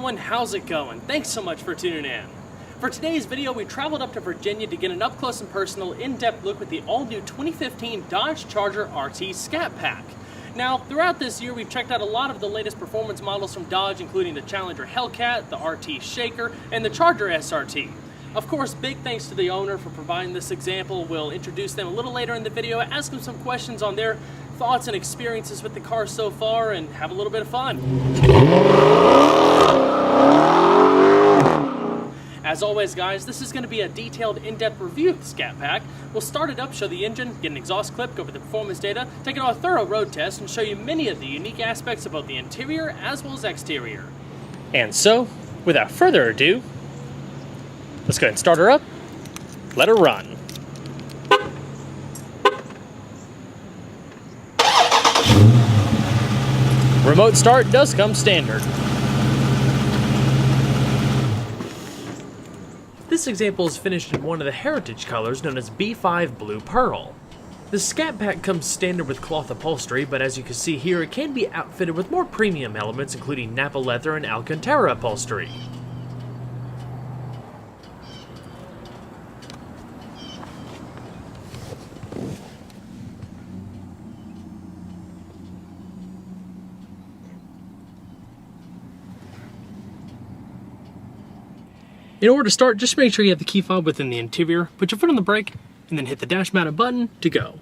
everyone, how's it going? Thanks so much for tuning in. For today's video, we traveled up to Virginia to get an up-close and personal, in-depth look at the all-new 2015 Dodge Charger RT Scat Pack. Now, throughout this year, we've checked out a lot of the latest performance models from Dodge, including the Challenger Hellcat, the RT Shaker, and the Charger SRT. Of course, big thanks to the owner for providing this example. We'll introduce them a little later in the video, ask them some questions on their thoughts and experiences with the car so far, and have a little bit of fun. As always, guys, this is going to be a detailed, in-depth review of the Scat Pack. We'll start it up, show the engine, get an exhaust clip, go over the performance data, take it on a thorough road test, and show you many of the unique aspects of both the interior as well as exterior. And so, without further ado, let's go ahead and start her up, let her run. Remote start does come standard. This example is finished in one of the heritage colors known as B5 Blue Pearl. The Scat Pack comes standard with cloth upholstery, but as you can see here, it can be outfitted with more premium elements including Napa leather and Alcantara upholstery. In order to start, just make sure you have the key fob within the interior, put your foot on the brake, and then hit the dash mounted button to go.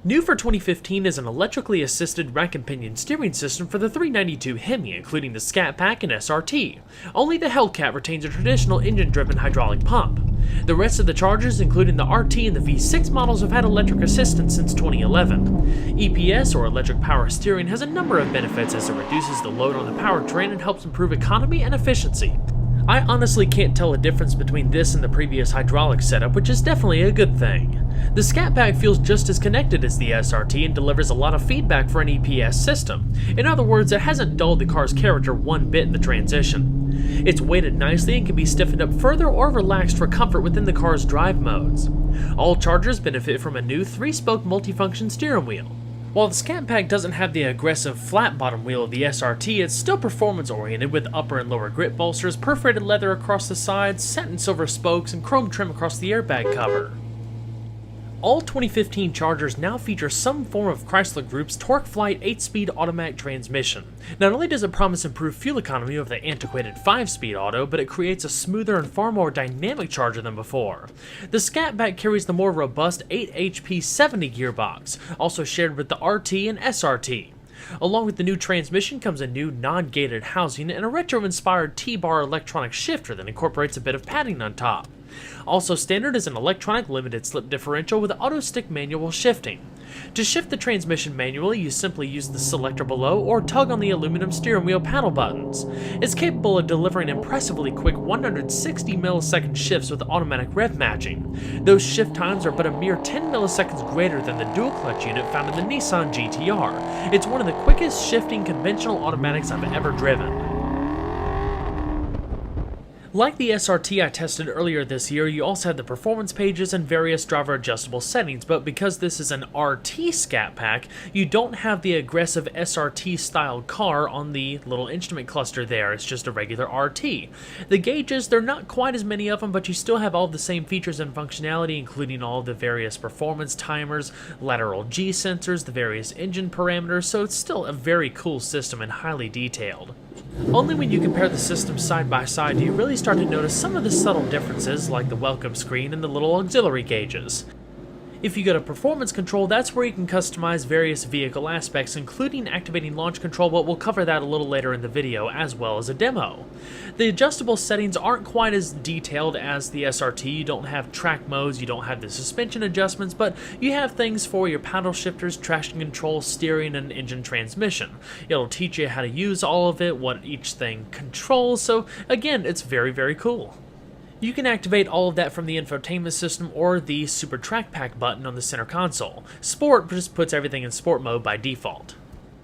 New for 2015 is an electrically assisted rack and pinion steering system for the 392 Hemi, including the Scat Pack and SRT. Only the Hellcat retains a traditional engine-driven hydraulic pump. The rest of the Chargers, including the RT and the V6 models, have had electric assistance since 2011. EPS, or electric power steering, has a number of benefits as it reduces the load on the powertrain and helps improve economy and efficiency. I honestly can't tell a difference between this and the previous hydraulic setup, which is definitely a good thing. The Scat Pack feels just as connected as the SRT and delivers a lot of feedback for an EPS system. In other words, it hasn't dulled the car's character one bit in the transition. It's weighted nicely and can be stiffened up further or relaxed for comfort within the car's drive modes. All Chargers benefit from a new 3-spoke multifunction steering wheel. While the Scat Pack doesn't have the aggressive flat bottom wheel of the SRT, it's still performance oriented with upper and lower grip bolsters, perforated leather across the sides, satin silver spokes, and chrome trim across the airbag cover. All 2015 Chargers now feature some form of Chrysler Group's TorqueFlite 8-speed automatic transmission. Not only does it promise improved fuel economy over the antiquated 5-speed auto, but it creates a smoother and far more dynamic Charger than before. The Scat Pack carries the more robust 8 HP 70 gearbox, also shared with the RT and SRT. Along with the new transmission comes a new non-gated housing and a retro-inspired T-bar electronic shifter that incorporates a bit of padding on top. Also standard is an electronic limited slip differential with auto stick manual shifting. To shift the transmission manually, you simply use the selector below or tug on the aluminum steering wheel paddle buttons. It's capable of delivering impressively quick 160 millisecond shifts with automatic rev matching. Those shift times are but a mere 10 milliseconds greater than the dual clutch unit found in the Nissan GT-R. It's one of the quickest shifting conventional automatics I've ever driven. Like the SRT I tested earlier this year, you also have the performance pages and various driver adjustable settings, but because this is an RT Scat Pack, you don't have the aggressive SRT style car on the little instrument cluster there. It's just a regular RT. The gauges, they're not quite as many of them, but you still have all the same features and functionality, including all the various performance timers, lateral G sensors, the various engine parameters, so it's still a very cool system and highly detailed. Only when you compare the systems side by side do you really start to notice some of the subtle differences, like the welcome screen and the little auxiliary gauges. If you go to performance control, that's where you can customize various vehicle aspects, including activating launch control, but we'll cover that a little later in the video, as well as a demo. The adjustable settings aren't quite as detailed as the SRT. You don't have track modes, you don't have the suspension adjustments, but you have things for your paddle shifters, traction control, steering, and engine transmission. It'll teach you how to use all of it, what each thing controls, so again, it's very, very cool. You can activate all of that from the infotainment system or the Super Track Pack button on the center console. Sport just puts everything in sport mode by default.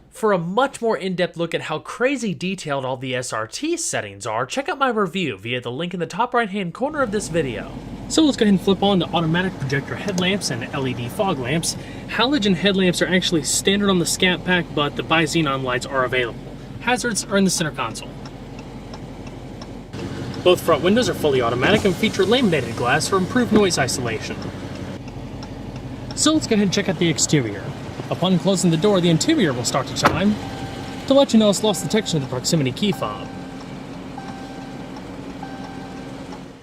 For a much more in-depth look at how crazy detailed all the SRT settings are, check out my review via the link in the top right-hand corner of this video. So let's go ahead and flip on the automatic projector headlamps and LED fog lamps. Halogen headlamps are actually standard on the Scat Pack, but the bi-xenon lights are available. Hazards are in the center console. Both front windows are fully automatic and feature laminated glass for improved noise isolation. So let's go ahead and check out the exterior. Upon closing the door, the interior will start to chime to let you know it's lost detection of the proximity key fob.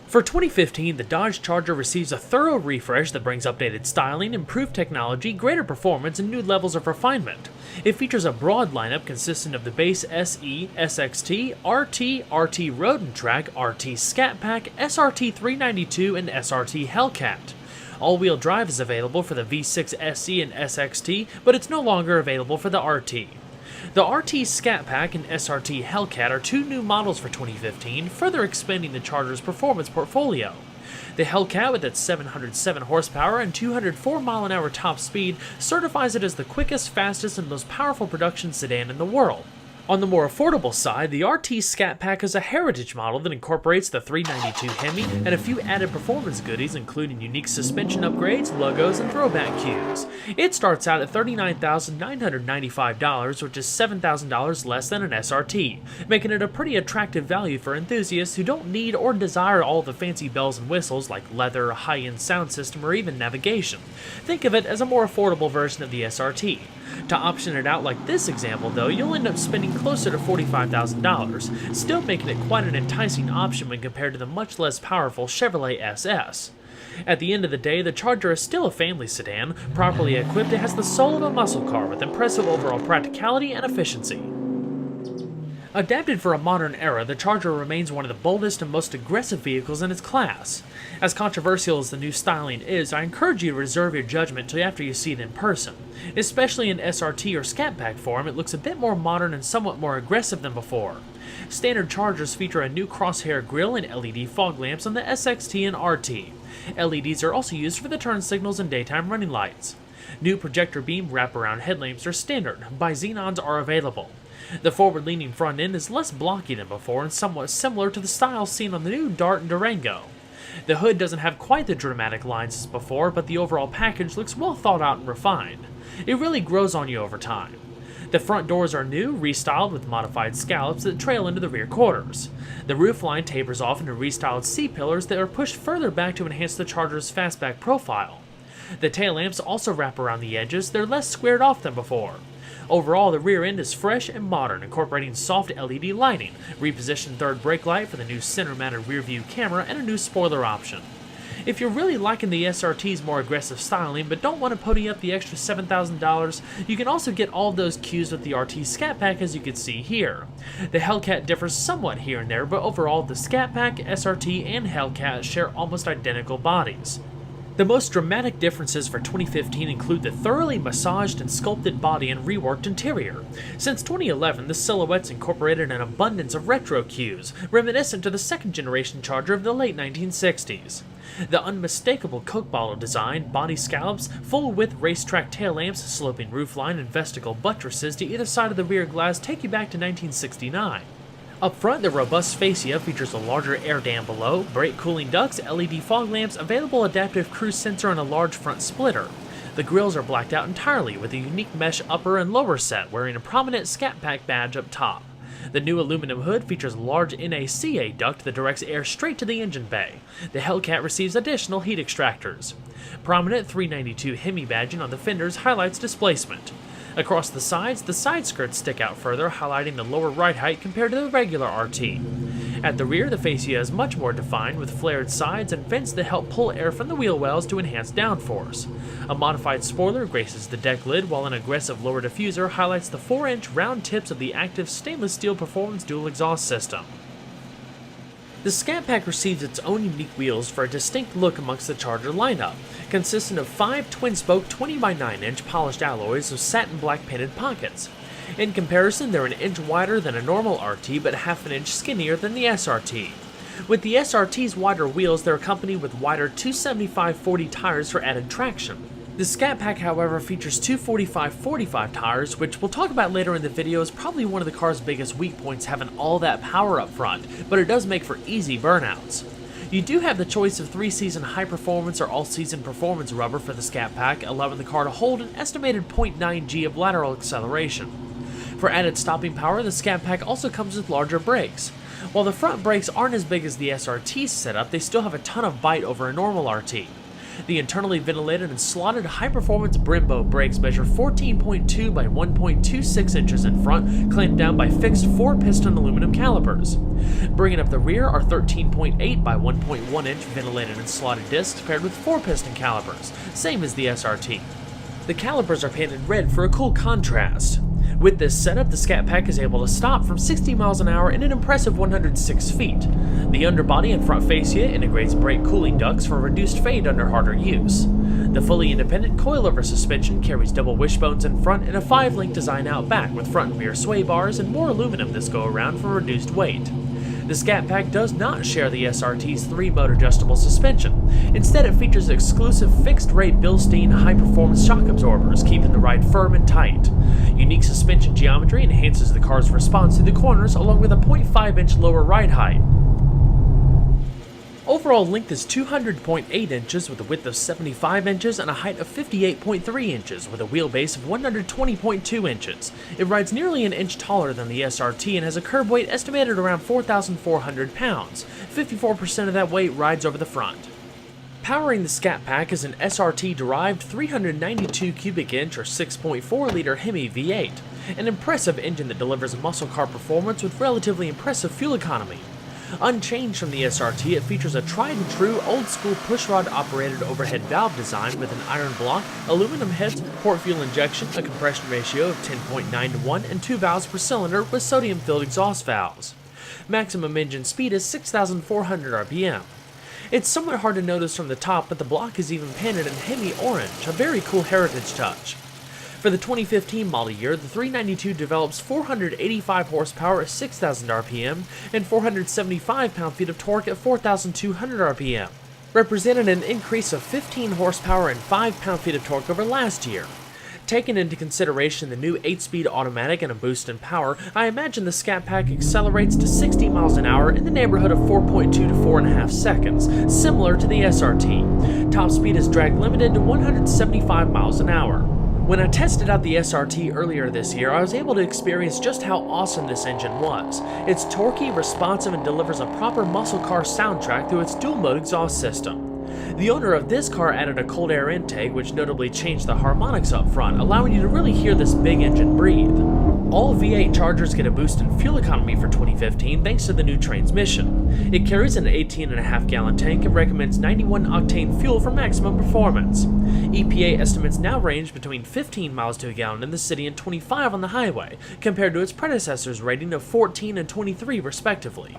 For 2015, the Dodge Charger receives a thorough refresh that brings updated styling, improved technology, greater performance, and new levels of refinement. It features a broad lineup consisting of the base SE, SXT, RT, RT Road and Track, RT Scat Pack, SRT 392, and SRT Hellcat. All-wheel drive is available for the V6 SE and SXT, but it's no longer available for the RT. The RT Scat Pack and SRT Hellcat are two new models for 2015, further expanding the Charger's performance portfolio. The Hellcat, with its 707 horsepower and 204 mile-an-hour top speed, certifies it as the quickest, fastest, and most powerful production sedan in the world. On the more affordable side, the RT Scat Pack is a heritage model that incorporates the 392 Hemi and a few added performance goodies, including unique suspension upgrades, logos, and throwback cues. It starts out at $39,995, which is $7,000 less than an SRT, making it a pretty attractive value for enthusiasts who don't need or desire all the fancy bells and whistles like leather, high-end sound system, or even navigation. Think of it as a more affordable version of the SRT. To option it out like this example though, you'll end up spending closer to $45,000, still making it quite an enticing option when compared to the much less powerful Chevrolet SS. At the end of the day, the Charger is still a family sedan. Properly equipped, it has the soul of a muscle car with impressive overall practicality and efficiency. Adapted for a modern era, the Charger remains one of the boldest and most aggressive vehicles in its class. As controversial as the new styling is, I encourage you to reserve your judgment till after you see it in person. Especially in SRT or Scat Pack form, it looks a bit more modern and somewhat more aggressive than before. Standard Chargers feature a new crosshair grille and LED fog lamps on the SXT and RT. LEDs are also used for the turn signals and daytime running lights. New projector beam wraparound headlamps are standard, bi-xenons are available. The forward-leaning front end is less blocky than before and somewhat similar to the style seen on the new Dart and Durango. The hood doesn't have quite the dramatic lines as before, but the overall package looks well thought out and refined. It really grows on you over time. The front doors are new, restyled with modified scallops that trail into the rear quarters. The roofline tapers off into restyled C-pillars that are pushed further back to enhance the Charger's fastback profile. The tail lamps also wrap around the edges, they're less squared off than before. Overall, the rear end is fresh and modern, incorporating soft LED lighting, repositioned third brake light for the new center-mounted rear-view camera, and a new spoiler option. If you're really liking the SRT's more aggressive styling but don't want to pony up the extra $7,000, you can also get all those cues with the RT Scat Pack, as you can see here. The Hellcat differs somewhat here and there, but overall the Scat Pack, SRT, and Hellcat share almost identical bodies. The most dramatic differences for 2015 include the thoroughly massaged and sculpted body and reworked interior. Since 2011, the silhouettes incorporated an abundance of retro cues, reminiscent to the second-generation Charger of the late 1960s. The unmistakable Coke bottle design, body scallops, full-width racetrack tail lamps, sloping roofline, and vestigial buttresses to either side of the rear glass take you back to 1969. Up front, the robust fascia features a larger air dam below, brake cooling ducts, LED fog lamps, available adaptive cruise sensor, and a large front splitter. The grills are blacked out entirely with a unique mesh upper and lower set, wearing a prominent Scat Pack badge up top. The new aluminum hood features a large NACA duct that directs air straight to the engine bay. The Hellcat receives additional heat extractors. Prominent 392 Hemi badging on the fenders highlights displacement. Across the sides, the side skirts stick out further, highlighting the lower ride height compared to the regular RT. At the rear, the fascia is much more defined, with flared sides and vents that help pull air from the wheel wells to enhance downforce. A modified spoiler graces the deck lid, while an aggressive lower diffuser highlights the 4-inch round tips of the active stainless steel performance dual exhaust system. The Scat Pack receives its own unique wheels for a distinct look amongst the Charger lineup, consisting of 5 twin-spoke 20x9-inch polished alloys with satin black painted pockets. In comparison, they're an inch wider than a normal RT, but half an inch skinnier than the SRT. With the SRT's wider wheels, they're accompanied with wider 275/40 tires for added traction. The Scat Pack, however, features two 45/45 tires, which we'll talk about later in the video is probably one of the car's biggest weak points, having all that power up front, but it does make for easy burnouts. You do have the choice of 3-season high performance or all-season performance rubber for the Scat Pack, allowing the car to hold an estimated 0.9 G of lateral acceleration. For added stopping power, the Scat Pack also comes with larger brakes. While the front brakes aren't as big as the SRT's setup, they still have a ton of bite over a normal RT. The internally ventilated and slotted high-performance Brembo brakes measure 14.2 by 1.26 inches in front, clamped down by fixed 4-piston aluminum calipers. Bringing up the rear are 13.8 by 1.1 inch ventilated and slotted discs paired with 4-piston calipers, same as the SRT. The calipers are painted red for a cool contrast. With this setup, the Scat Pack is able to stop from 60 miles an hour in an impressive 106 feet. The underbody and front fascia integrates brake cooling ducts for reduced fade under harder use. The fully independent coilover suspension carries double wishbones in front and a 5-link design out back with front and rear sway bars and more aluminum this go around for reduced weight. The Scat Pack does not share the SRT's 3-mode adjustable suspension. Instead, it features exclusive fixed-rate Bilstein high-performance shock absorbers, keeping the ride firm and tight. Unique suspension geometry enhances the car's response to the corners, along with a 0.5-inch lower ride height. Overall length is 200.8 inches with a width of 75 inches and a height of 58.3 inches with a wheelbase of 120.2 inches. It rides nearly an inch taller than the SRT and has a curb weight estimated around 4,400 pounds. 54% of that weight rides over the front. Powering the Scat Pack is an SRT-derived 392 cubic inch or 6.4 liter Hemi V8, an impressive engine that delivers muscle car performance with relatively impressive fuel economy. Unchanged from the SRT, it features a tried-and-true old-school pushrod-operated overhead valve design with an iron block, aluminum heads, port fuel injection, a compression ratio of 10.9 to 1, and 2 valves per cylinder with sodium-filled exhaust valves. Maximum engine speed is 6,400 RPM. It's somewhat hard to notice from the top, but the block is even painted in Hemi orange, a very cool heritage touch. For the 2015 model year, the 392 develops 485 horsepower at 6,000 RPM and 475 pound-feet of torque at 4,200 RPM, representing an increase of 15 horsepower and 5 pound-feet of torque over last year. Taking into consideration the new 8-speed automatic and a boost in power, I imagine the Scat Pack accelerates to 60 miles an hour in the neighborhood of 4.2 to 4.5 seconds, similar to the SRT. Top speed is drag limited to 175 miles an hour. When I tested out the SRT earlier this year, I was able to experience just how awesome this engine was. It's torquey, responsive, and delivers a proper muscle car soundtrack through its dual-mode exhaust system. The owner of this car added a cold air intake, which notably changed the harmonics up front, allowing you to really hear this big engine breathe. All V8 Chargers get a boost in fuel economy for 2015 thanks to the new transmission. It carries an 18.5 gallon tank and recommends 91 octane fuel for maximum performance. EPA estimates now range between 15 miles to a gallon in the city and 25 on the highway, compared to its predecessor's rating of 14 and 23 respectively.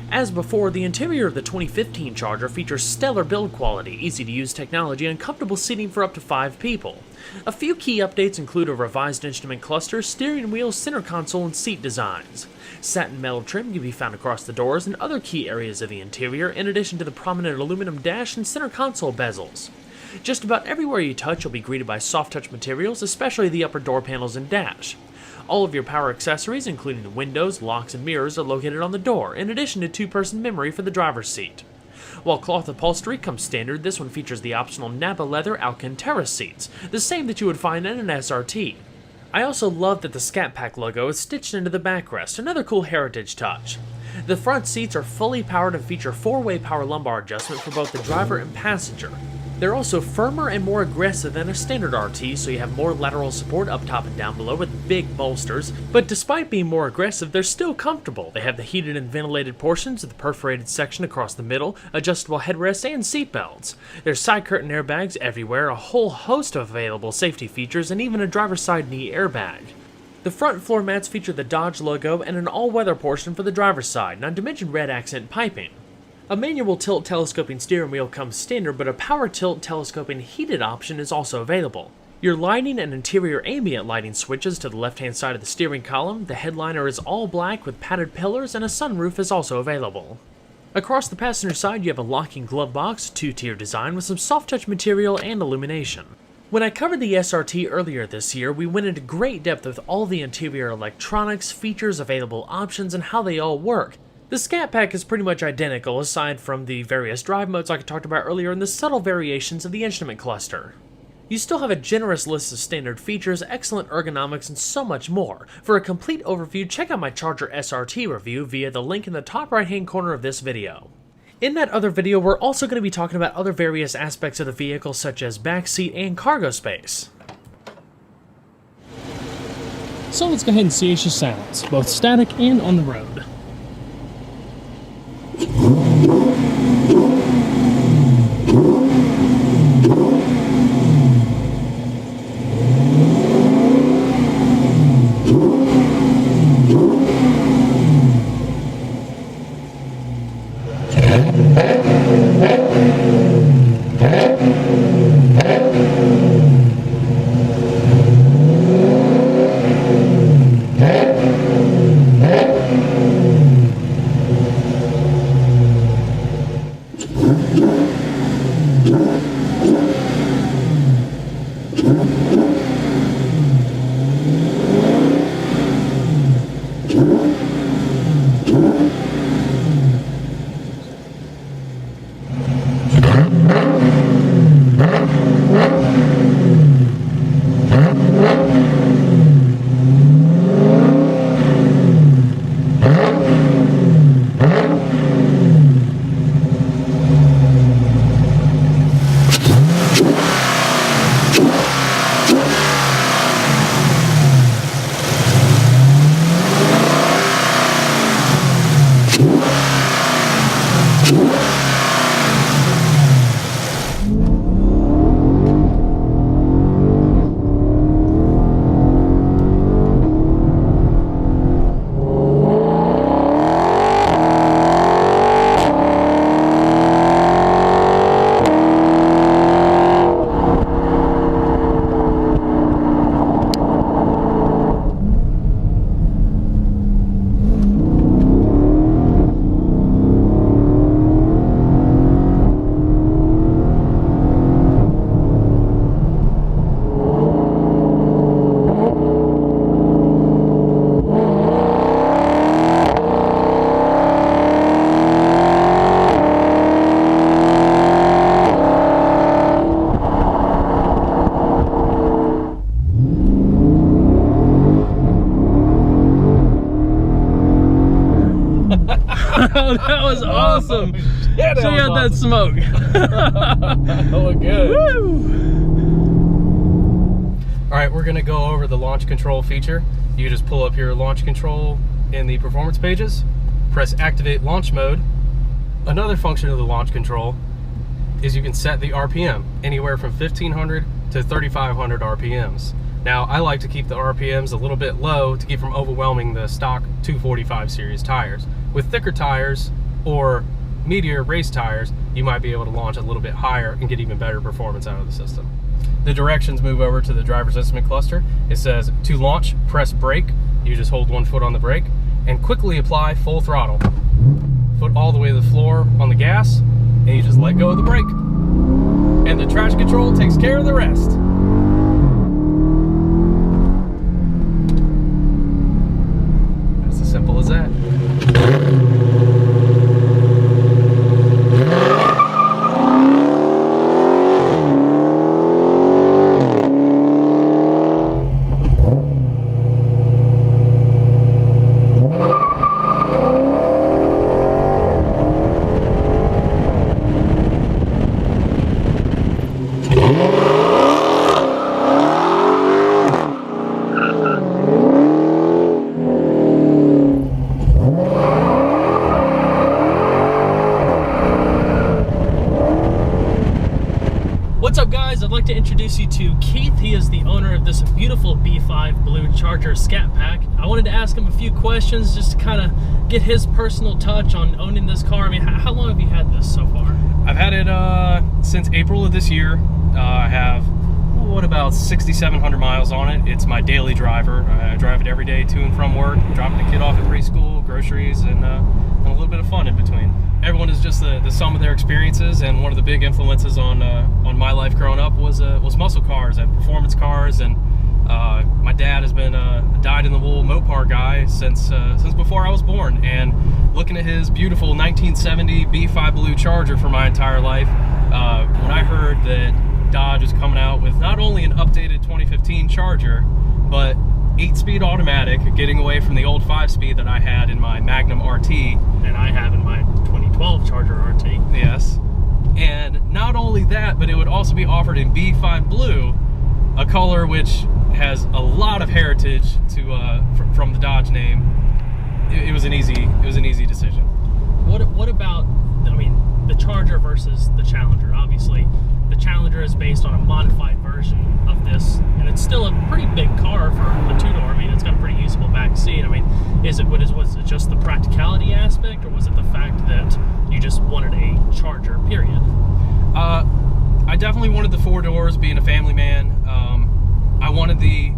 As before, the interior of the 2015 Charger features stellar build quality, easy-to-use technology, and comfortable seating for up to 5 people. A few key updates include a revised instrument cluster, steering wheel, center console, and seat designs. Satin metal trim can be found across the doors and other key areas of the interior, in addition to the prominent aluminum dash and center console bezels. Just about everywhere you touch, you'll be greeted by soft-touch materials, especially the upper door panels and dash. All of your power accessories, including the windows, locks, and mirrors, are located on the door, in addition to 2-person memory for the driver's seat. While cloth upholstery comes standard, this one features the optional Napa leather Alcantara seats, the same that you would find in an SRT. I also love that the Scat Pack logo is stitched into the backrest, another cool heritage touch. The front seats are fully powered and feature 4-way power lumbar adjustment for both the driver and passenger. They're also firmer and more aggressive than a standard RT, so you have more lateral support up top and down below with big bolsters, but despite being more aggressive, they're still comfortable. They have the heated and ventilated portions of the perforated section across the middle, adjustable headrests, and seatbelts. There's side curtain airbags everywhere, a whole host of available safety features, and even a driver's side knee airbag. The front floor mats feature the Dodge logo and an all-weather portion for the driver's side, not to mention red accent piping. A manual tilt telescoping steering wheel comes standard, but a power tilt telescoping heated option is also available. Your lighting and interior ambient lighting switches to the left-hand side of the steering column. The headliner is all black with padded pillars, and a sunroof is also available. Across the passenger side, you have a locking glove box, two-tier design with some soft touch material and illumination. When I covered the SRT earlier this year, we went into great depth with all the interior electronics, features, available options, and how they all work. The Scat Pack is pretty much identical aside from the various drive modes like I talked about earlier and the subtle variations of the instrument cluster. You still have a generous list of standard features, excellent ergonomics, and so much more. For a complete overview, check out my Charger SRT review via the link in the top right hand corner of this video. In that other video, we're also going to be talking about other various aspects of the vehicle such as backseat and cargo space. So let's go ahead and see Asia's sounds, both static and on the road. That was awesome. Yeah, Check out that smoke. That looked good. Woo! All right, we're gonna go over the launch control feature. You just pull up your launch control in the performance pages, press activate launch mode. Another function of the launch control is you can set the RPM anywhere from 1500 to 3500 RPMs. Now, I like to keep the RPMs a little bit low to keep from overwhelming the stock 245 series tires. With thicker tires or Meteor race tires, you might be able to launch a little bit higher and get even better performance out of the system. The directions move over to the driver's instrument cluster. It says to launch, press brake. You just hold one foot on the brake and quickly apply full throttle. Foot all the way to the floor on the gas, and you just let go of the brake. And the traction control takes care of the rest. It's as simple as that. What's up, guys? I'd like to introduce you to Keith. He is the owner of this beautiful B5 Blue Charger Scat Pack. I wanted to ask him a few questions just to kind of get his personal touch on owning this car. I mean, how long have you had this so far? I've had it since April of this year. I have what, about 6,700 miles on it. It's my daily driver. I drive it every day to and from work, dropping the kid off at preschool, groceries, and a little bit of fun in between. Everyone is just the sum of their experiences, and one of the big influences on my life growing up was muscle cars and performance cars. And my dad has been a dyed-in-the-wool Mopar guy since before I was born. And looking at his beautiful 1970 B5 Blue Charger for my entire life, when I heard that Dodge is coming out with not only an updated 2015 Charger, but 8-speed automatic, getting away from the old 5-speed that I had in my Magnum RT. And I have in my 2012 Charger RT. Yes. And not only that, but it would also be offered in B5 Blue, a color which has a lot of heritage from the Dodge name. It was an easy decision. What about, I mean, the Charger versus the Challenger? Obviously, the Challenger is based on a modified version of this, and it's still a pretty big car for a two-door. I mean, it's got a pretty usable back seat. I mean, was it just the practicality aspect, or was it the fact that you just wanted a Charger, period? I definitely wanted the 4 doors, being a family man. I wanted the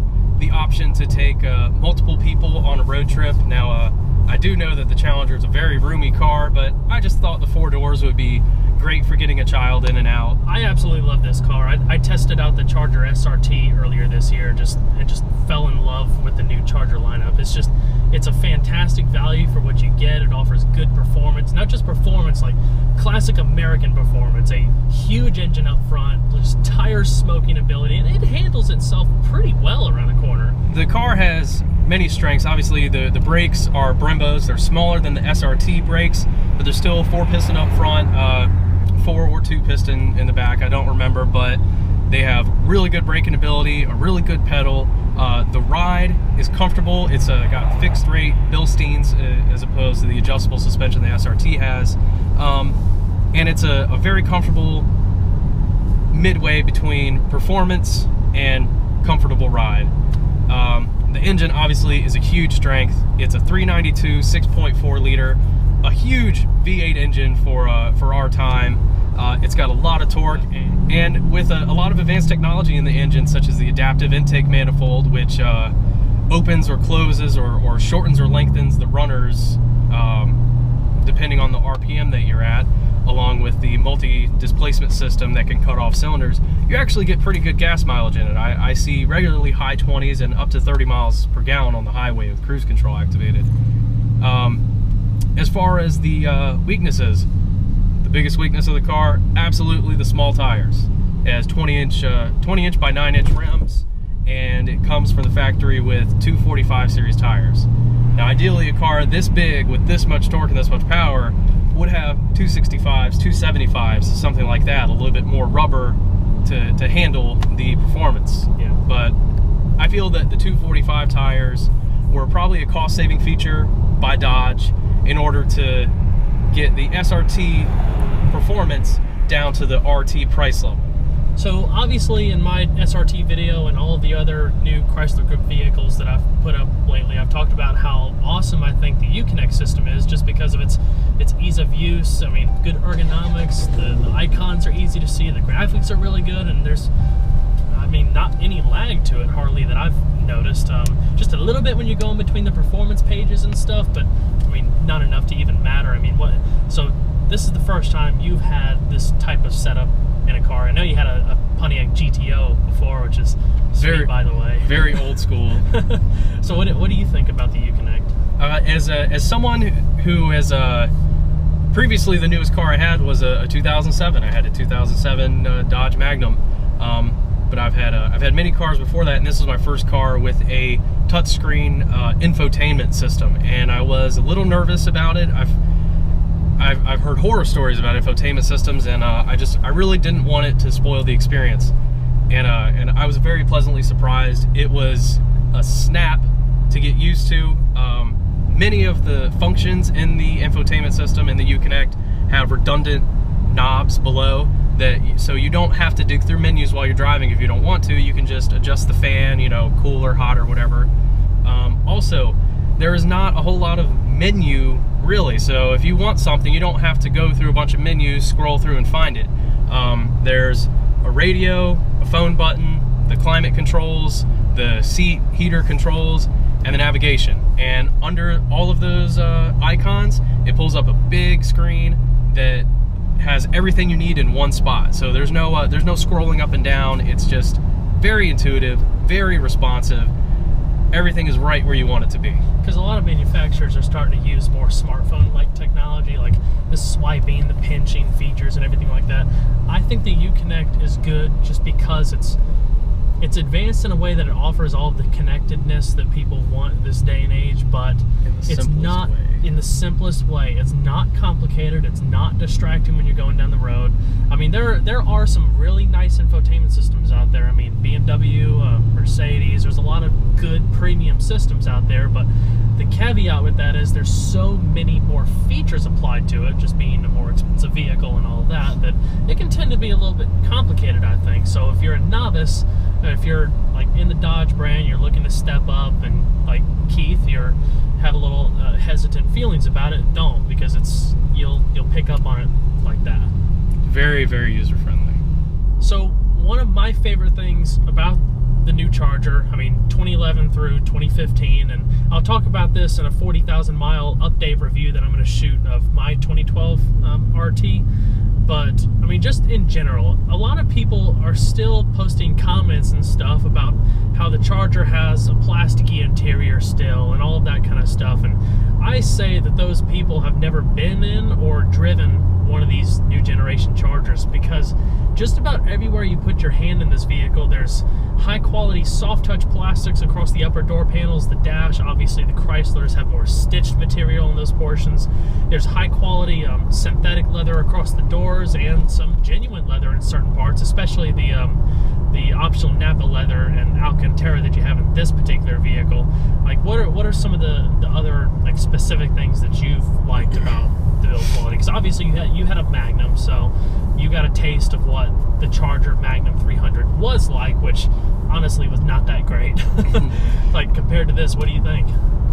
option to take multiple people on a road trip. Now, I do know that the Challenger is a very roomy car, but I just thought the 4 doors would be great for getting a child in and out. I absolutely love this car. I tested out the Charger SRT earlier this year, and just fell in love with the new Charger lineup. It's a fantastic value for what you get. It offers good performance, not just performance, like classic American performance, a huge engine up front, just tire smoking ability, and it handles itself pretty well around the corner. The car has many strengths. Obviously, the brakes are Brembos. They're smaller than the SRT brakes, but they're still 4-piston up front, 4 or 2-piston in the back. I don't remember, but they have really good braking ability, a really good pedal. The ride is comfortable. It's got fixed rate Bilsteins as opposed to the adjustable suspension the SRT has. And it's a very comfortable midway between performance and comfortable ride. The engine obviously is a huge strength. It's a 392 6.4 liter, a huge V8 engine for our time. It's got a lot of torque, and with a lot of advanced technology in the engine, such as the adaptive intake manifold, which opens or closes or shortens or lengthens the runners depending on the RPM that you're at, along with the multi-displacement system that can cut off cylinders. You actually get pretty good gas mileage in it. I see regularly high 20s and up to 30 miles per gallon on the highway with cruise control activated. As far as the weaknesses, the biggest weakness of the car, absolutely the small tires. It has 20-inch by 9-inch rims, and it comes from the factory with 245 series tires. Now, ideally, a car this big with this much torque and this much power would have 265s, 275s, something like that, a little bit more rubber to handle the performance. Yeah. But I feel that the 245 tires were probably a cost-saving feature by Dodge in order to get the SRT performance down to the RT price level. So obviously in my SRT video and all of the other new Chrysler Group vehicles that I've put up lately, I've talked about how awesome I think the Uconnect system is, just because of its ease of use. I mean, good ergonomics, the icons are easy to see, the graphics are really good, and there's, I mean, not any lag to it hardly that I've noticed. Just a little bit when you go in between the performance pages and stuff, but I mean, not enough to even matter. I mean, so this is the first time you've had this type of setup in a car. I know you had a Pontiac GTO before, which is sweet, by the way. Very old school. So what do you think about the Uconnect? As someone who has previously, the newest car I had was a 2007. I had a 2007 Dodge Magnum, but I've had many cars before that, and this was my first car with a touchscreen infotainment system, and I was a little nervous about it. I've heard horror stories about infotainment systems, and I really didn't want it to spoil the experience, and I was very pleasantly surprised. It was a snap to get used to. Many of the functions in the infotainment system in the Uconnect have redundant knobs below, so you don't have to dig through menus while you're driving if you don't want to. You can just adjust the fan, cool or hot or whatever. Also, there is not a whole lot of menu really, so if you want something, you don't have to go through a bunch of menus, scroll through and find it. There's a radio, a phone button, the climate controls, the seat heater controls, and the navigation. And under all of those icons, it pulls up a big screen that has everything you need in one spot. So there's no scrolling up and down. It's just very intuitive, very responsive. Everything is right where you want it to be. Because a lot of manufacturers are starting to use more smartphone-like technology, like the swiping, the pinching features, and everything like that. I think the Uconnect is good just because it's advanced in a way that it offers all of the connectedness that people want this day and age, but it's not in the simplest way. It's not complicated. It's not distracting when you're going down the road. I mean, there are some really nice infotainment systems out there. I mean, BMW, Mercedes, there's a lot of good premium systems out there, but the caveat with that is there's so many more features applied to it, just being a more expensive vehicle and all that, that it can tend to be a little bit complicated, I think. So if you're a novice, if you're like in the Dodge brand, you're looking to step up, and like Keith, you're have a little hesitant feelings about it, don't, because you'll pick up on it like that. Very, very user friendly. So one of my favorite things about the new Charger, I mean 2011 through 2015, and I'll talk about this in a 40,000 mile update review that I'm going to shoot of my 2012 RT. But I mean, just in general, a lot of people are still posting comments and stuff about how the Charger has a plasticky interior still and all of that kind of stuff. And I say that those people have never been in or driven one of these new generation Chargers, because just about everywhere you put your hand in this vehicle, there's high quality soft touch plastics across the upper door panels, the dash. Obviously the Chryslers have more stitched material in those portions. There's high quality synthetic leather across the doors, and some genuine leather in certain parts, especially the optional Napa leather and Alcantara that you have in this particular vehicle. Like, what are some of the other like specific things that you've liked about the build quality? Because obviously you had a Magnum, so you got a taste of what the Charger Magnum 300 was like, which honestly was not that great. Like, compared to this, what do you think?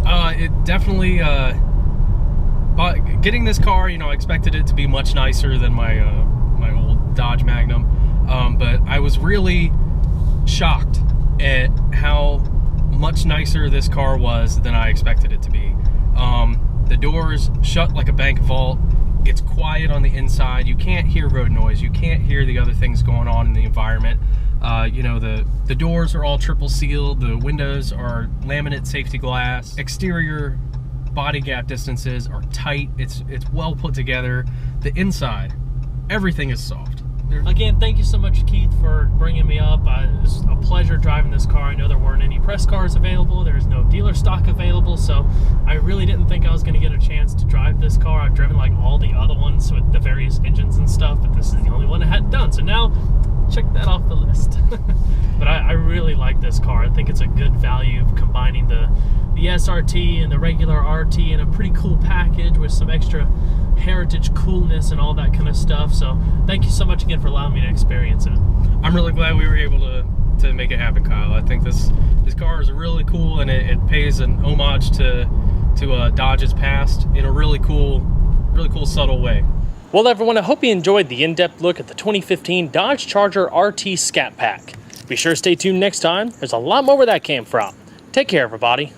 It definitely, getting this car, I expected it to be much nicer than my my old Dodge Magnum, but I was really shocked at how much nicer this car was than I expected it to be. The doors shut like a bank vault. It's quiet on the inside. You can't hear road noise. You can't hear the other things going on in the environment. The doors are all triple sealed. The windows are laminate safety glass. Exterior body gap distances are tight. It's well put together. The inside, everything is soft. Again, thank you so much, Keith, for bringing me up. It was a pleasure driving this car. I know there weren't any press cars available. There's no dealer stock available, so I really didn't think I was going to get a chance to drive this car. I've driven like all the other ones with the various engines and stuff, but this is the only one I hadn't done. So now, check that off the list. But I really like this car. I think it's a good value combining the SRT and the regular RT in a pretty cool package with some extra heritage coolness and all that kind of stuff. So thank you so much again for allowing me to experience it. I'm really glad we were able to make it happen, Kyle. I think this car is really cool, and it pays an homage to Dodge's past in a really cool subtle way. Well, everyone, I hope you enjoyed the in-depth look at the 2015 Dodge Charger RT Scat Pack. Be sure to stay tuned next time. There's a lot more where that came from. Take care, everybody.